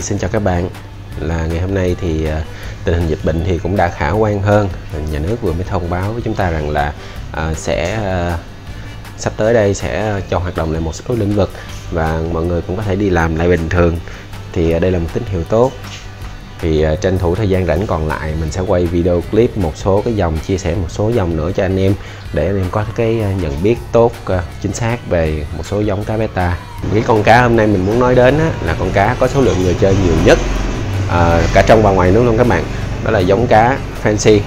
Rồi, xin chào các bạn. Ngày hôm nay thì tình hình dịch bệnh thì cũng đã khả quan hơn. Nhà nước vừa mới thông báo với chúng ta rằng là sắp tới đây sẽ cho hoạt động lại một số lĩnh vực và mọi người cũng có thể đi làm lại bình thường. Thì đây là một tín hiệu tốt. Thì tranh thủ thời gian rảnh còn lại mình sẽ quay video clip một số cái dòng, chia sẻ một số dòng nữa cho anh em để anh em có cái nhận biết tốt, chính xác về một số giống cá beta. Cái con cá hôm nay mình muốn nói đến là con cá có số lượng người chơi nhiều nhất cả trong và ngoài nước luôn các bạn. Đó là giống cá Fancy.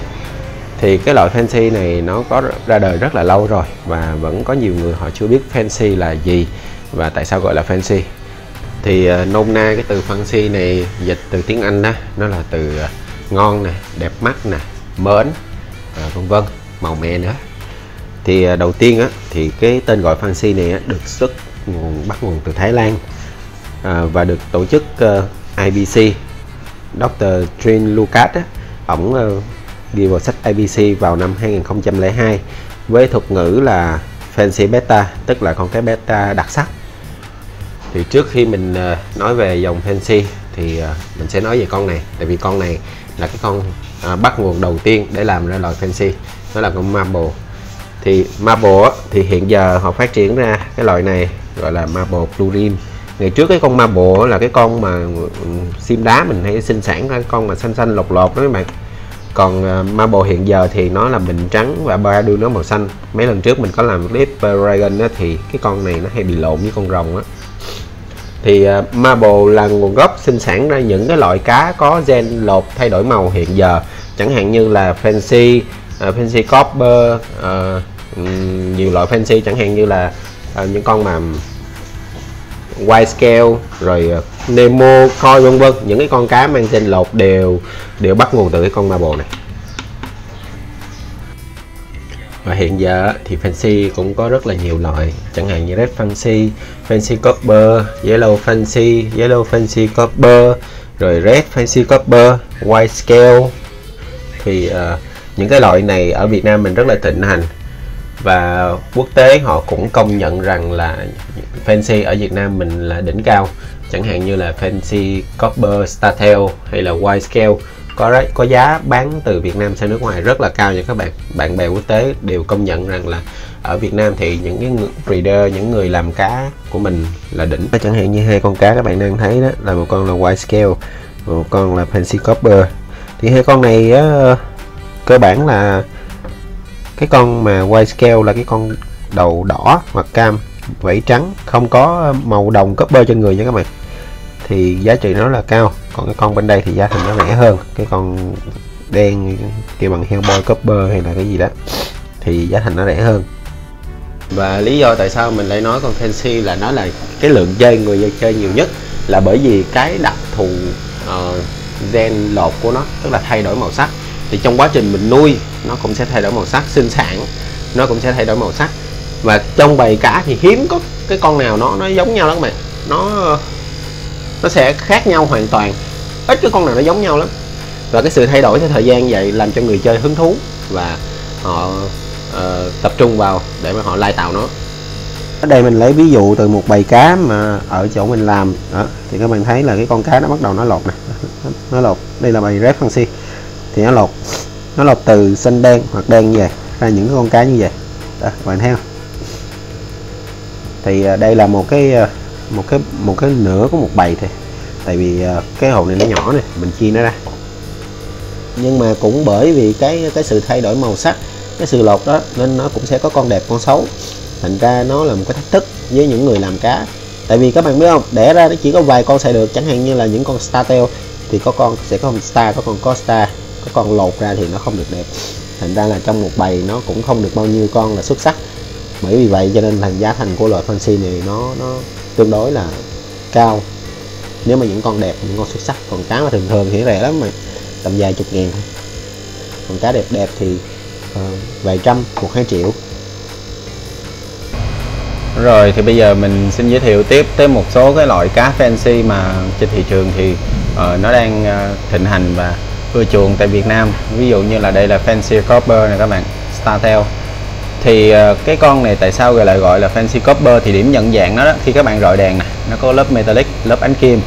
Thì cái loại Fancy này nó có ra đời rất là lâu rồi và vẫn có nhiều người họ chưa biết Fancy là gì và tại sao gọi là Fancy. Thì nôm na cái từ Fancy này dịch từ tiếng Anh đó, nó là từ ngon nè, đẹp mắt nè, mến, vân vân, màu mè nữa. Thì đầu tiên thì cái tên gọi Fancy này được bắt nguồn từ Thái Lan và được tổ chức IBC. Dr. Trin Lucas ổng ghi vào sách IBC vào năm 2002 với thuật ngữ là Fancy Beta, tức là con cá beta đặc sắc. Thì trước khi mình nói về dòng Fancy thì mình sẽ nói về con này, tại vì con này là cái con bắt nguồn đầu tiên để làm ra loại Fancy, đó là con Marble. Thì Marble thì hiện giờ họ phát triển ra cái loại này gọi là Marble Blue Rim. Ngày trước cái con Marble là cái con mà sim đá mình hay sinh sản ra, cái con mà xanh xanh lột lột đó các bạn. Còn Marble hiện giờ thì nó là mình trắng và ba đuôi nó màu xanh. Mấy lần trước mình có làm clip Dragon thì cái con này nó hay bị lộn với con rồng á. Thì Marble là nguồn gốc sinh sản ra những cái loại cá có gen lột thay đổi màu hiện giờ, chẳng hạn như là Fancy, Fancy Copper, nhiều loại Fancy, chẳng hạn như là những con mà White Scale, rồi Nemo, Koi vân vân. Những cái con cá mang gen lột đều bắt nguồn từ cái con Marble này. Và hiện giờ thì Fancy cũng có rất là nhiều loại, chẳng hạn như Red Fancy, Fancy Copper, Yellow Fancy, Yellow Fancy Copper, rồi Red Fancy Copper, White Scale. Thì những cái loại này ở Việt Nam mình rất là thịnh hành và quốc tế họ cũng công nhận rằng là Fancy ở Việt Nam mình là đỉnh cao, chẳng hạn như là Fancy Copper, Startail hay là White Scale có giá bán từ Việt Nam sang nước ngoài rất là cao nha các bạn. Bạn bè quốc tế đều công nhận rằng là ở Việt Nam thì những cái breeder, những người làm cá của mình là đỉnh. Chẳng hạn như hai con cá các bạn đang thấy đó là một con là White Scale và một con là Fancy Copper. Thì hai con này cơ bản là cái con mà White Scale là cái con đầu đỏ hoặc cam, vảy trắng, không có màu đồng copper trên người nha các bạn. Thì giá trị nó là cao. Còn cái con bên đây thì giá thành nó rẻ hơn. Cái con đen kêu bằng Hellboy Copper hay là cái gì đó thì giá thành nó rẻ hơn. Và lý do tại sao mình lại nói con Fancy là nó là cái lượng người chơi nhiều nhất là bởi vì cái đặc thù gen lột của nó, tức là thay đổi màu sắc. Thì trong quá trình mình nuôi nó cũng sẽ thay đổi màu sắc, sinh sản nó cũng sẽ thay đổi màu sắc. Và trong bầy cá thì hiếm có cái con nào nó giống nhau lắm các bạn. Nó sẽ khác nhau hoàn toàn, ít cái con nào nó giống nhau lắm. Và cái sự thay đổi theo thời gian vậy làm cho người chơi hứng thú và họ tập trung vào để mà họ lai tạo nó. Ở đây mình lấy ví dụ từ một bầy cá mà ở chỗ mình làm đó, thì các bạn thấy là cái con cá nó bắt đầu nó lột nè, nó lột. Đây là bầy Red Fancy thì nó lột từ xanh đen hoặc đen như vậy ra những cái con cá như vậy đó, các bạn thấy không? Thì đây là một cái nửa của một bầy thôi, tại vì cái hồ này nó nhỏ này, mình chia nó ra. Nhưng mà cũng bởi vì cái sự thay đổi màu sắc, cái sự lột đó nên nó cũng sẽ có con đẹp con xấu. Thành ra nó là một cái thách thức với những người làm cá. Tại vì các bạn biết không, đẻ ra nó chỉ có vài con xài được, chẳng hạn như là những con Startail thì có con sẽ có con Star, có con Costa, có con lột ra thì nó không được đẹp. Thành ra là trong một bầy nó cũng không được bao nhiêu con là xuất sắc. Bởi vì vậy cho nên là giá thành của loại Fancy này nó tương đối là cao nếu mà những con đẹp, những con xuất sắc. Còn cá mà thường thường thì rẻ lắm, mà tầm vài chục ngàn thôi. Còn cá đẹp thì vài trăm, 1-2 triệu. Rồi thì bây giờ mình xin giới thiệu tiếp tới một số cái loại cá Fancy mà trên thị trường thì nó đang thịnh hành và ưa chuộng tại Việt Nam. Ví dụ như là đây là Fancy Copper này các bạn, Startail. Thì cái con này tại sao lại gọi là Fancy Copper thì điểm nhận dạng nó đó, khi các bạn rọi đèn này, nó có lớp metallic, lớp ánh kim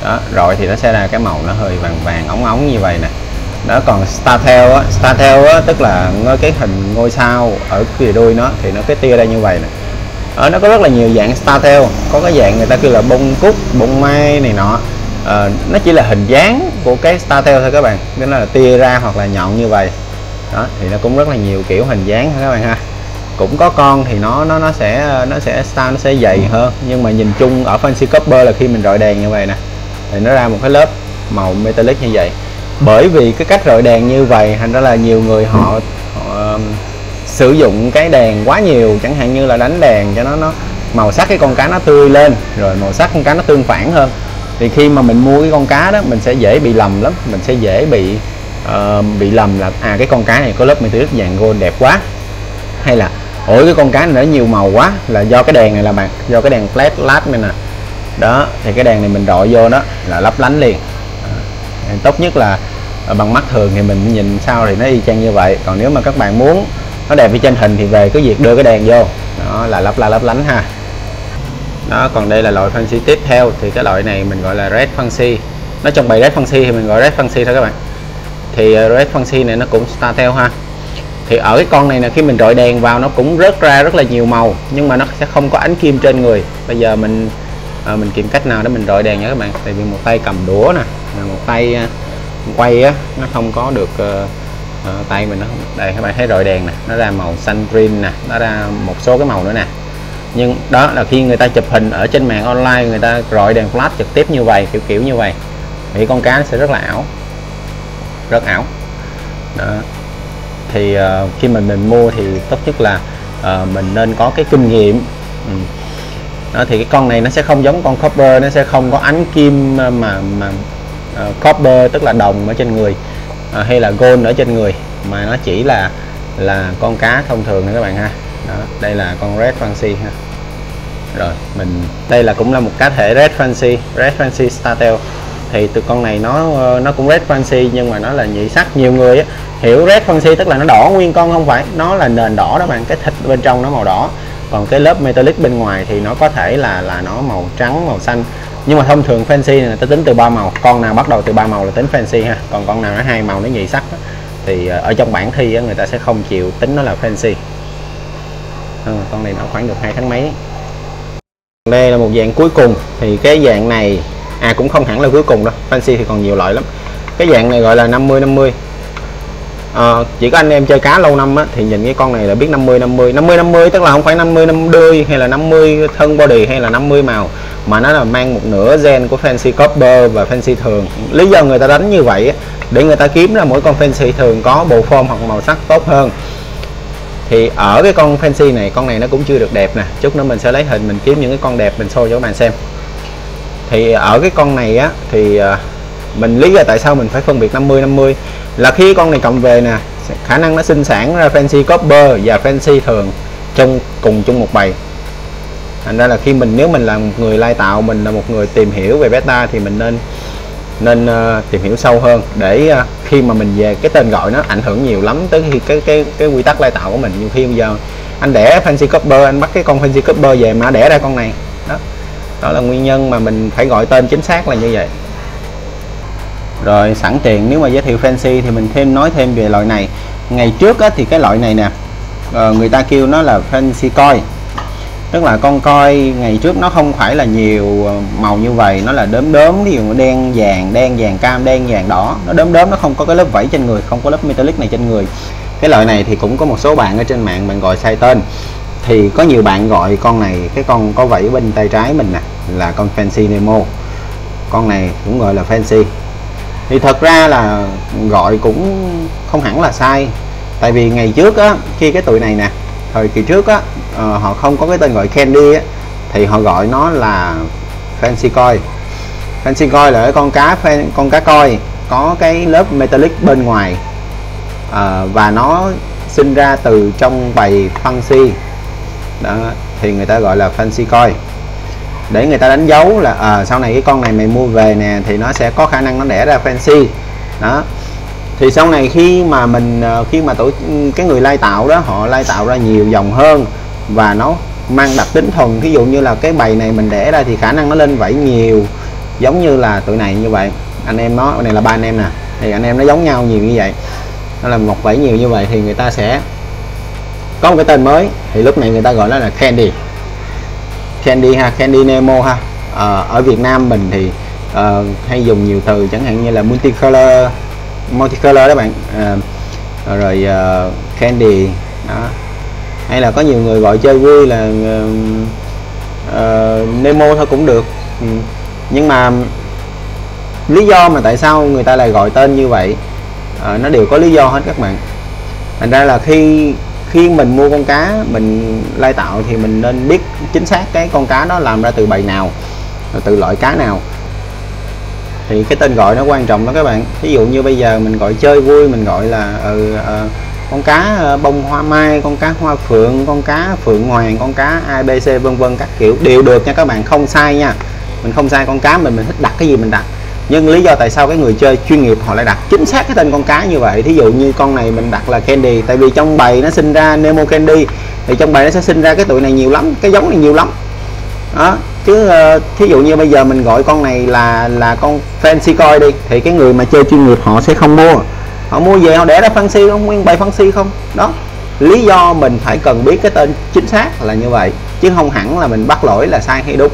Đó, rồi thì nó sẽ ra cái màu nó hơi vàng vàng óng óng như vậy nè. Đó, còn Startail á, tức là cái hình ngôi sao ở phía đuôi nó thì nó cái tia ra như vậy nè. Nó có rất là nhiều dạng Startail, có cái dạng người ta kêu là bông cúc, bông mai này nọ. Nó chỉ là hình dáng của cái Startail thôi các bạn, nên là tia ra hoặc là nhọn như vậy. Đó, thì nó cũng rất là nhiều kiểu hình dáng các bạn ha. Cũng có con thì nó sẽ dày hơn, nhưng mà nhìn chung ở Fancy Copper là khi mình rọi đèn như vậy nè thì nó ra một cái lớp màu metallic như vậy. Bởi vì cái cách rọi đèn như vậy thành ra là nhiều người họ sử dụng cái đèn quá nhiều, chẳng hạn như là đánh đèn cho nó màu sắc cái con cá nó tươi lên, rồi màu sắc con cá nó tương phản hơn, thì khi mà mình mua cái con cá đó mình sẽ dễ bị lầm lắm, mình sẽ dễ bị lầm là cái con cá này có lớp metallic vàng gold đẹp quá, hay là ôi cái con cá này nó nhiều màu quá, là do cái đèn này là bạn, do cái đèn flash này nè. Đó, thì cái đèn này mình rọi vô đó là lấp lánh liền. Tốt nhất là bằng mắt thường thì mình nhìn sao thì nó y chang như vậy, còn nếu mà các bạn muốn nó đẹp như trên hình thì về cứ việc đưa cái đèn vô đó là lấp lánh ha. Đó, còn đây là loại Fancy tiếp theo, thì cái loại này mình gọi là Red Fancy. Nó trong bày Red Fancy thì mình gọi Red Fancy thôi các bạn. Thì Red Fancy này nó cũng Startail ha. Thì ở cái con này là khi mình rọi đèn vào nó cũng rớt ra rất là nhiều màu, nhưng mà nó sẽ không có ánh kim trên người. Bây giờ mình kiếm cách nào để mình rọi đèn nha các bạn. Tại vì một tay cầm đũa nè, một tay quay á, nó không có được tay mình nó không. Đây các bạn thấy rọi đèn nè, nó ra màu xanh green nè, nó ra một số cái màu nữa nè. Nhưng đó là khi người ta chụp hình ở trên mạng online, người ta rọi đèn flash trực tiếp như vậy, kiểu như vậy, thì con cá nó sẽ rất là ảo, rất ảo. Đó. Thì khi mình mua thì tốt nhất là mình nên có cái kinh nghiệm. Đó, thì cái con này nó sẽ không giống con Copper, nó sẽ không có ánh kim mà Copper tức là đồng ở trên người hay là gold ở trên người, mà nó chỉ là con cá thông thường nữa các bạn ha. Đó, đây là con Red Fancy ha. Rồi đây là cũng là một cá thể Red Fancy Startail. Thì từ con này nó cũng Red Fancy nhưng mà nó là nhị sắc. Nhiều người hiểu Red Fancy tức là nó đỏ nguyên con, không phải, nó là nền đỏ đó bạn, cái thịt bên trong nó màu đỏ, còn cái lớp metallic bên ngoài thì nó có thể là nó màu trắng, màu xanh. Nhưng mà thông thường Fancy này ta tính từ 3 màu, con nào bắt đầu từ 3 màu là tính Fancy ha, còn con nào nó 2 màu nó nhị sắc đó, thì ở trong bảng thi người ta sẽ không chịu tính nó là Fancy. Con này nó khoảng được 2 tháng mấy. Đây là một dạng cuối cùng, thì cái dạng này cũng không hẳn là cuối cùng đâu, Fancy thì còn nhiều loại lắm. Cái dạng này gọi là 50-50. Chỉ có anh em chơi cá lâu năm á, thì nhìn cái con này là biết 50-50 tức là không phải 50-50 hay là 50 thân body hay là 50 màu, mà nó là mang một nửa gen của Fancy Copper và Fancy thường. Lý do người ta đánh như vậy á, để người ta kiếm ra mỗi con Fancy thường có bộ form hoặc màu sắc tốt hơn. Thì ở cái con Fancy này, con này nó cũng chưa được đẹp nè, chút nữa mình sẽ lấy hình mình kiếm những cái con đẹp mình show cho các bạn xem. Thì ở cái con này á thì mình lý do tại sao mình phải phân biệt 50-50 là khi con này cộng về nè, khả năng nó sinh sản ra Fancy Copper và Fancy thường cùng chung một bầy. Thành ra là khi nếu mình là một người lai tạo, mình là một người tìm hiểu về beta thì mình nên tìm hiểu sâu hơn, để khi mà mình về cái tên gọi nó ảnh hưởng nhiều lắm tới khi cái quy tắc lai tạo của mình. Nhiều khi bây giờ anh đẻ Fancy Copper, anh bắt cái con Fancy Copper về mà đẻ ra con này đó là nguyên nhân mà mình phải gọi tên chính xác là như vậy. Rồi sẵn tiện nếu mà giới thiệu Fancy thì mình nói thêm về loại này. Ngày trước á, thì cái loại này nè người ta kêu nó là Fancy Koi, tức là con coi ngày trước nó không phải là nhiều màu như vậy, nó là đốm, ví dụ đen vàng cam, đen vàng đỏ, nó đốm, nó không có cái lớp vảy trên người, không có lớp metallic này trên người. Cái loại này thì cũng có một số bạn ở trên mạng bạn gọi sai tên. Thì có nhiều bạn gọi con này, cái con có vảy bên tay trái mình nè, là con Fancy Nemo. Con này cũng gọi là Fancy. Thì thật ra là gọi cũng không hẳn là sai. Tại vì ngày trước á, khi cái tụi này nè, thời kỳ trước á, họ không có cái tên gọi Candy á, thì họ gọi nó là Fancy Koi. Fancy Koi là con cá koi có cái lớp metallic bên ngoài, và nó sinh ra từ trong bầy Fancy đó, thì người ta gọi là Fancy Koi, để người ta đánh dấu là sau này cái con này mày mua về nè thì nó sẽ có khả năng nó đẻ ra Fancy đó. Thì sau này khi mà cái người lai tạo đó, họ lai tạo ra nhiều dòng hơn và nó mang đặc tính thuần, ví dụ như là cái bầy này mình đẻ ra thì khả năng nó lên vảy nhiều, giống như là tụi này như vậy, anh em nó này là ba anh em nè, thì anh em nó giống nhau nhiều như vậy, nó là 1.7 nhiều như vậy thì người ta sẽ có một cái tên mới, thì lúc này người ta gọi nó là Candy ha, Candy Nemo ha. Ở Việt Nam mình thì hay dùng nhiều từ chẳng hạn như là multicolor đó bạn, rồi Candy đó. Hay là có nhiều người gọi chơi vui là Nemo thôi cũng được. Nhưng mà lý do mà tại sao người ta lại gọi tên như vậy nó đều có lý do hết các bạn. Thành ra là khi mình mua con cá mình lai tạo thì mình nên biết chính xác cái con cá đó làm ra từ bầy nào, từ loại cá nào, thì cái tên gọi nó quan trọng đó các bạn. Ví dụ như bây giờ mình gọi chơi vui, mình gọi là con cá bông hoa mai, con cá hoa phượng, con cá phượng hoàng, con cá ABC vân vân các kiểu đều được nha các bạn, không sai nha. Mình không sai con cá, mình thích đặt cái gì mình đặt. Nhưng lý do tại sao cái người chơi chuyên nghiệp họ lại đặt chính xác cái tên con cá như vậy. Thí dụ như con này mình đặt là Candy, tại vì trong bầy nó sinh ra Nemo Candy, thì trong bầy nó sẽ sinh ra cái tụi này nhiều lắm, cái giống này nhiều lắm đó. Chứ thí dụ như bây giờ mình gọi con này là con Fancy Koi đi, thì cái người mà chơi chuyên nghiệp họ sẽ không mua, họ mua về họ để ra Fancy, không nguyên bầy Fancy không đó. Lý do mình phải cần biết cái tên chính xác là như vậy, chứ không hẳn là mình bắt lỗi là sai hay đúng.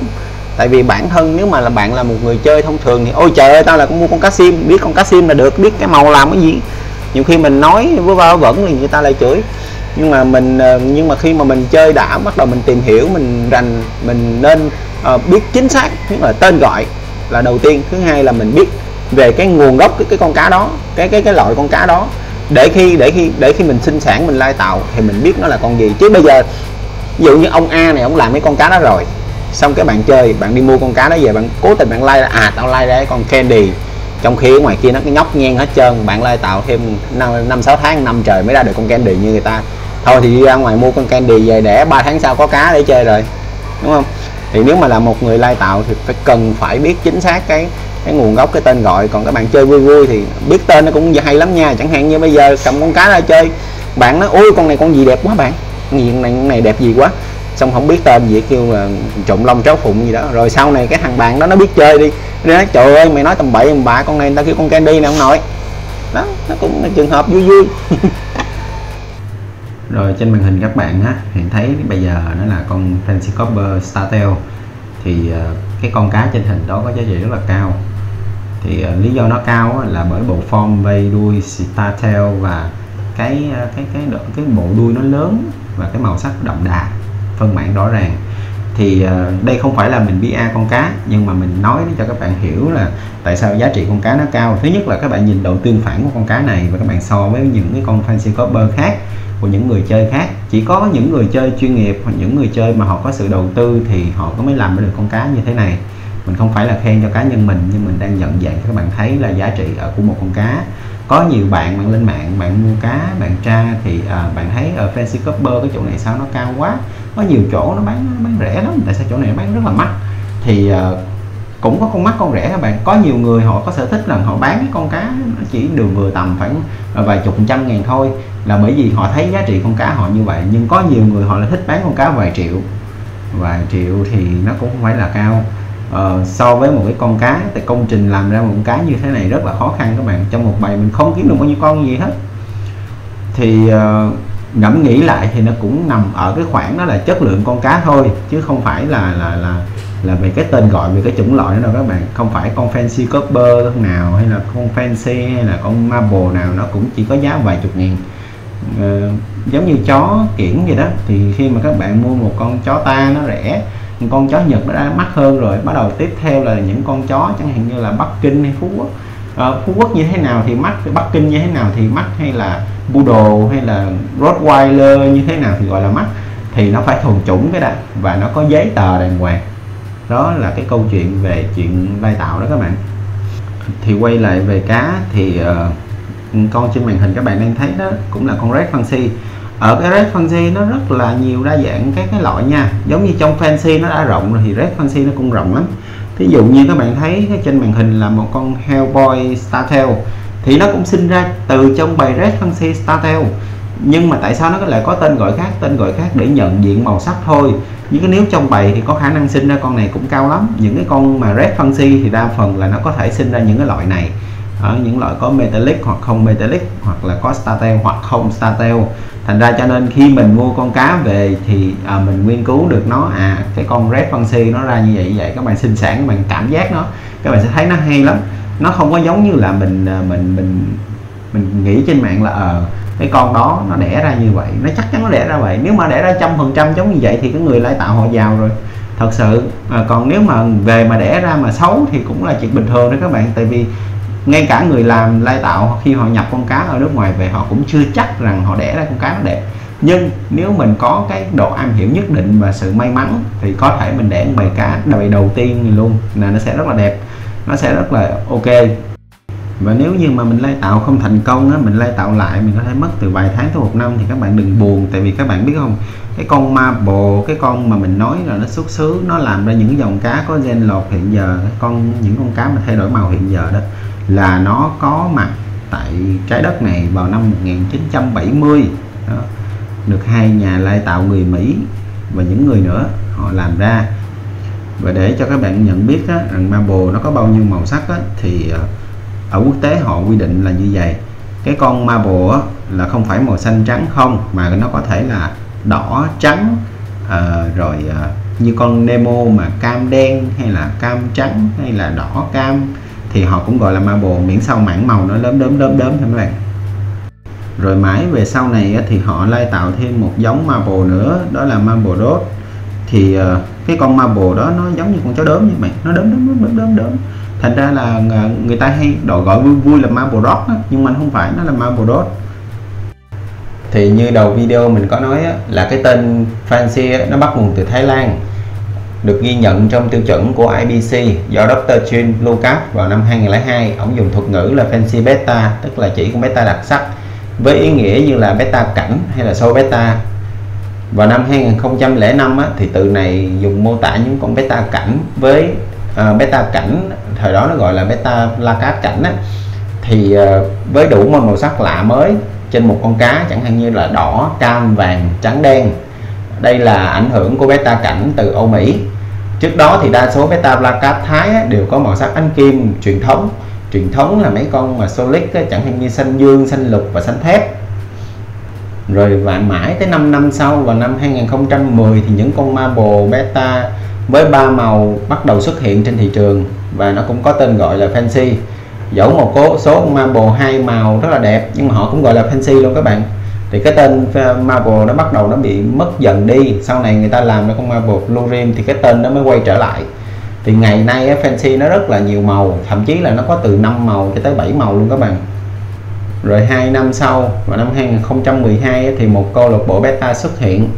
Tại vì bản thân nếu mà là bạn là một người chơi thông thường thì ôi trời ơi tao là con mua con cá sim, biết con cá sim là được, biết cái màu làm cái gì. Nhiều khi mình nói vớ va vẩn thì người ta lại chửi. Nhưng mà khi mà mình chơi đã bắt đầu mình tìm hiểu, mình rành, mình nên biết chính xác, tức là tên gọi là đầu tiên. Thứ hai là mình biết về cái nguồn gốc cái con cá đó, cái loại con cá đó, để khi mình sinh sản mình lai tạo thì mình biết nó là con gì. Chứ bây giờ ví dụ như ông A này ông làm cái con cá đó rồi, xong cái bạn chơi, bạn đi mua con cá đó về, bạn cố tình bạn lai ra tao lai ra con Candy, trong khi ở ngoài kia nó cái nhóc ngang hết trơn, bạn lai tạo thêm 5-6 tháng năm trời mới ra được con Candy như người ta. Thôi thì đi ra ngoài mua con Candy về để 3 tháng sau có cá để chơi rồi, đúng không? Thì nếu mà là một người lai tạo thì phải biết chính xác cái nguồn gốc, cái tên gọi. Còn các bạn chơi vui vui thì biết tên nó cũng hay lắm nha. Chẳng hạn như bây giờ cầm con cá ra chơi, bạn nói ôi con này con gì đẹp quá bạn, con này đẹp gì quá, xong không biết tên gì, kêu là trộn lông cháo phụng gì đó. Rồi sau này cái thằng bạn đó nó biết chơi đi, nó nói trời ơi mày nói tầm bậy tầm bạ, con này người ta kêu con Candy nè ông nội đó. Nó cũng là trường hợp vui vui. Rồi trên màn hình các bạn hiện thấy bây giờ nó là con Fancy Copper Startail. Thì cái con cá trên hình đó có giá trị rất là cao. Thì lý do nó cao là bởi bộ form vây đuôi Startail và cái bộ đuôi nó lớn và cái màu sắc đậm đà, phân mảng rõ ràng. Thì đây không phải là mình PR con cá, nhưng mà mình nói để cho các bạn hiểu là tại sao giá trị con cá nó cao. Thứ nhất là các bạn nhìn độ tương phản của con cá này và các bạn so với những cái con Fancy Copper khác của những người chơi khác. Chỉ có những người chơi chuyên nghiệp hoặc những người chơi mà họ có sự đầu tư thì họ có mới làm được con cá như thế này. Mình không phải là khen cho cá nhân mình, nhưng mình đang nhận dạng cho các bạn thấy là giá trị của một con cá. Có nhiều bạn lên mạng bạn mua cá, bạn tra thì bạn thấy ở Fancy Copper cái chỗ này sao nó cao quá, có nhiều chỗ nó bán rẻ lắm, tại sao chỗ này bán rất là mắc. Thì cũng có con mắc con rẻ các bạn. Có nhiều người họ có sở thích là họ bán cái con cá nó chỉ đường vừa tầm khoảng vài chục trăm ngàn thôi, là bởi vì họ thấy giá trị con cá họ như vậy. Nhưng có nhiều người họ lại thích bán con cá vài triệu thì nó cũng không phải là cao. So với một cái con cá, tại công trình làm ra một con cá như thế này rất là khó khăn các bạn. Trong một bầy mình không kiếm được bao nhiêu con gì hết. Thì ngẫm nghĩ lại thì nó cũng nằm ở cái khoảng đó là chất lượng con cá thôi, chứ không phải là về cái tên gọi, về cái chủng loại nữa đâu các bạn. Không phải con Fancy Copper nào hay là con Fancy hay là con Marble nào nó cũng chỉ có giá vài chục ngàn. Giống như chó kiểng vậy đó, thì khi mà các bạn mua một con chó ta nó rẻ, con chó Nhật nó đã mắc hơn rồi, bắt đầu tiếp theo là những con chó chẳng hạn như là Bắc Kinh hay Phú Quốc. Phú Quốc như thế nào thì mắc, Bắc Kinh như thế nào thì mắc, hay là Poodle hay là Rottweiler như thế nào thì gọi là mắc. Thì nó phải thuần chủng cái đã, và nó có giấy tờ đàng hoàng. Đó là cái câu chuyện về chuyện lai tạo đó các bạn. Thì quay lại về cá thì con trên màn hình các bạn đang thấy đó cũng là con Red Fancy. Ở cái Red Fancy nó rất là nhiều đa dạng các cái loại nha. Giống như trong Fancy nó đã rộng rồi thì Red Fancy nó cũng rộng lắm. Ví dụ như các bạn thấy trên màn hình là một con Hellboy Startail, thì nó cũng sinh ra từ trong bầy Red Fancy Startail. Nhưng mà tại sao nó lại có tên gọi khác? Tên gọi khác để nhận diện màu sắc thôi. Những cái nếu trong bầy thì có khả năng sinh ra con này cũng cao lắm. Những cái con mà red fancy thì đa phần là nó có thể sinh ra những cái loại này. Ở những loại có metallic hoặc không metallic, hoặc là có startail hoặc không startail. Thành ra cho nên khi mình mua con cá về thì mình nghiên cứu được nó, cái con red fancy nó ra như vậy, các bạn sinh sản, các bạn cảm giác nó, các bạn sẽ thấy nó hay lắm. Nó không có giống như là mình nghĩ trên mạng là cái con đó nó đẻ ra như vậy, nó chắc chắn nó đẻ ra vậy. Nếu mà đẻ ra 100% giống như vậy thì cái người lai tạo họ giàu rồi thật sự. Còn nếu mà về mà đẻ ra mà xấu thì cũng là chuyện bình thường đó các bạn. Tại vì ngay cả người làm lai tạo khi họ nhập con cá ở nước ngoài về, họ cũng chưa chắc rằng họ đẻ ra con cá nó đẹp. Nhưng nếu mình có cái độ am hiểu nhất định và sự may mắn thì có thể mình đẻ bầy cá bầy đầu tiên luôn là nó sẽ rất là đẹp, nó sẽ rất là ok. Và nếu như mà mình lai tạo không thành công á, mình lai tạo lại mình có thể mất từ vài tháng tới 1 năm thì các bạn đừng buồn. Tại vì các bạn biết không, cái con marble, cái con mà mình nói là nó xuất xứ, nó làm ra những dòng cá có gen lột hiện giờ, những con cá mà thay đổi màu hiện giờ đó là nó có mặt tại trái đất này vào năm 1970 đó. Được 2 nhà lai tạo người Mỹ và những người nữa họ làm ra. Và để cho các bạn nhận biết á, rằng marble nó có bao nhiêu màu sắc á, thì ở quốc tế họ quy định là như vậy. Cái con marble á, là không phải màu xanh trắng không, mà nó có thể là đỏ trắng, như con Nemo mà cam đen hay là cam trắng hay là đỏ cam thì họ cũng gọi là marble, miễn sao mảng màu nó đốm thôi các bạn. Rồi mãi về sau này thì họ lai tạo thêm một giống marble nữa, đó là marble dot. Thì cái con marble đó nó giống như con chó đốm như vậy, nó đốm. Thành ra là người ta hay gọi vui là marble rock đó, nhưng mà không phải, nó là marble dot. Thì như đầu video mình có nói á, là cái tên fancy á, nó bắt nguồn từ Thái Lan, được ghi nhận trong tiêu chuẩn của IBC do Dr. Jean Lucas vào năm 2002. Ông dùng thuật ngữ là fancy beta, tức là chỉ con beta đặc sắc, với ý nghĩa như là beta cảnh hay là show beta. Vào năm 2005 á, thì từ này dùng mô tả những con beta cảnh với beta cảnh thời đó nó gọi là beta placat cảnh á, thì với đủ màu sắc lạ mới trên một con cá, chẳng hạn như là đỏ, cam, vàng, trắng, đen. Đây là ảnh hưởng của beta cảnh từ Âu Mỹ. Trước đó thì đa số beta placat Thái á, đều có màu sắc ánh kim truyền thống. Truyền thống là mấy con mà solid á, chẳng hạn như xanh dương, xanh lục và xanh thép. Rồi và mãi tới 5 năm sau, vào năm 2010 thì những con marble beta với 3 màu bắt đầu xuất hiện trên thị trường và nó cũng có tên gọi là fancy. Dẫu một số con marble 2 màu rất là đẹp nhưng mà họ cũng gọi là fancy luôn các bạn. Thì cái tên marble nó bắt đầu nó bị mất dần đi, sau này người ta làm ra con marble blue rim thì cái tên nó mới quay trở lại. Thì ngày nay fancy nó rất là nhiều màu, thậm chí là nó có từ 5 màu cho tới 7 màu luôn các bạn. Rồi 2 năm sau, vào năm 2012 thì một câu lạc bộ beta xuất hiện,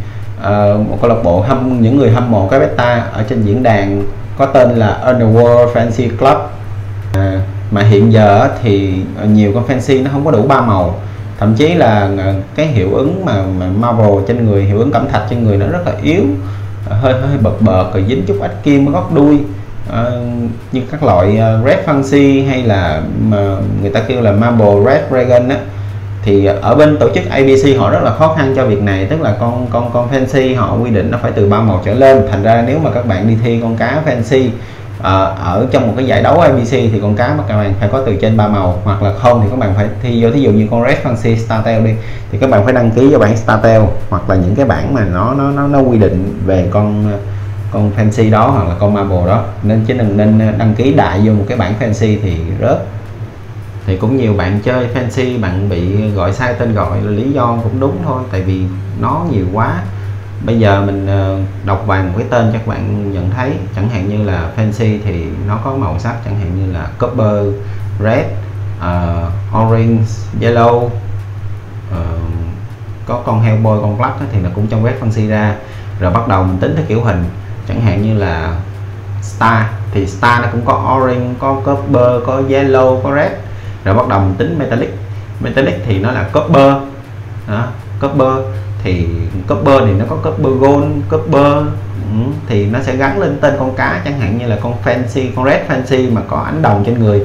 một câu lạc bộ những người hâm mộ cái beta ở trên diễn đàn có tên là Underworld Fancy Club. Mà hiện giờ thì nhiều con fancy nó không có đủ 3 màu, thậm chí là cái hiệu ứng mà marble trên người, hiệu ứng cẩm thạch trên người nó rất là yếu, hơi bợt rồi dính chút ách kim ở góc đuôi, như các loại red fancy hay là mà người ta kêu là marble red dragon á. Thì ở bên tổ chức IBC họ rất là khó khăn cho việc này, tức là con fancy họ quy định nó phải từ 3 màu trở lên. Thành ra nếu mà các bạn đi thi con cá fancy ở trong một cái giải đấu IBC thì con cá mà các bạn phải có từ trên 3 màu, hoặc là không thì các bạn phải thi vô, thí dụ như con red fancy startail đi thì các bạn phải đăng ký cho bản startail, hoặc là những cái bản mà nó quy định về con fancy đó hoặc là con marble đó, nên chứ đừng nên đăng ký đại vô một cái bản fancy thì rớt. Thì cũng nhiều bạn chơi fancy bạn bị gọi sai tên gọi, là lý do cũng đúng thôi, tại vì nó nhiều quá. Bây giờ mình đọc vài một cái tên cho các bạn nhận thấy, chẳng hạn như là fancy thì nó có màu sắc chẳng hạn như là copper, red, orange, yellow, có con hellboy, con black thì nó cũng trong red fancy ra. Rồi bắt đầu mình tính theo kiểu hình, chẳng hạn như là star thì star nó cũng có orange, có copper, có yellow, có red. Rồi bắt đầu mình tính metallic thì nó là copper đó, copper thì nó có copper gold, copper thì nó sẽ gắn lên tên con cá, chẳng hạn như là con fancy, con red fancy mà có ánh đồng trên người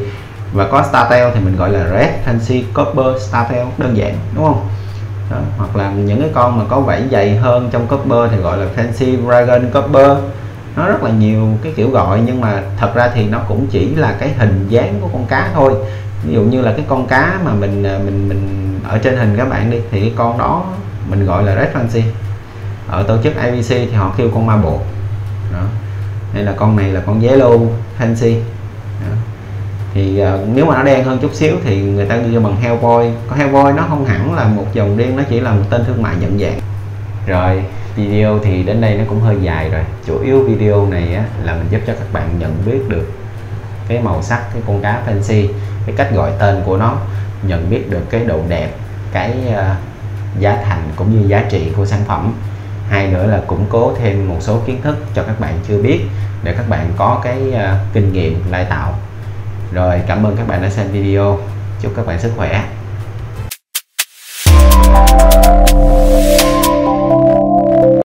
và có startail thì mình gọi là red fancy copper startail, đơn giản đúng không? đó. Hoặc là những cái con mà có vảy dày hơn trong copper thì gọi là fancy dragon copper. Nó rất là nhiều cái kiểu gọi, nhưng mà thật ra thì nó cũng chỉ là cái hình dáng của con cá thôi. Ví dụ như là cái con cá mà mình ở trên hình các bạn đi, thì cái con đó mình gọi là red fancy. Ở tổ chức IBC thì họ kêu con marble đó. Đây là con này là con yellow fancy đó. Thì nếu mà nó đen hơn chút xíu thì người ta đưa bằng Hellboy. Con Hellboy nó không hẳn là một dòng riêng, nó chỉ là một tên thương mại nhận dạng. Rồi video thì đến đây nó cũng hơi dài rồi. Chủ yếu video này á, là mình giúp cho các bạn nhận biết được cái màu sắc cái con cá fancy, cái cách gọi tên của nó, nhận biết được cái độ đẹp, cái giá thành cũng như giá trị của sản phẩm. Hai nữa là củng cố thêm một số kiến thức cho các bạn chưa biết để các bạn có cái kinh nghiệm lai tạo. Rồi cảm ơn các bạn đã xem video, chúc các bạn sức khỏe.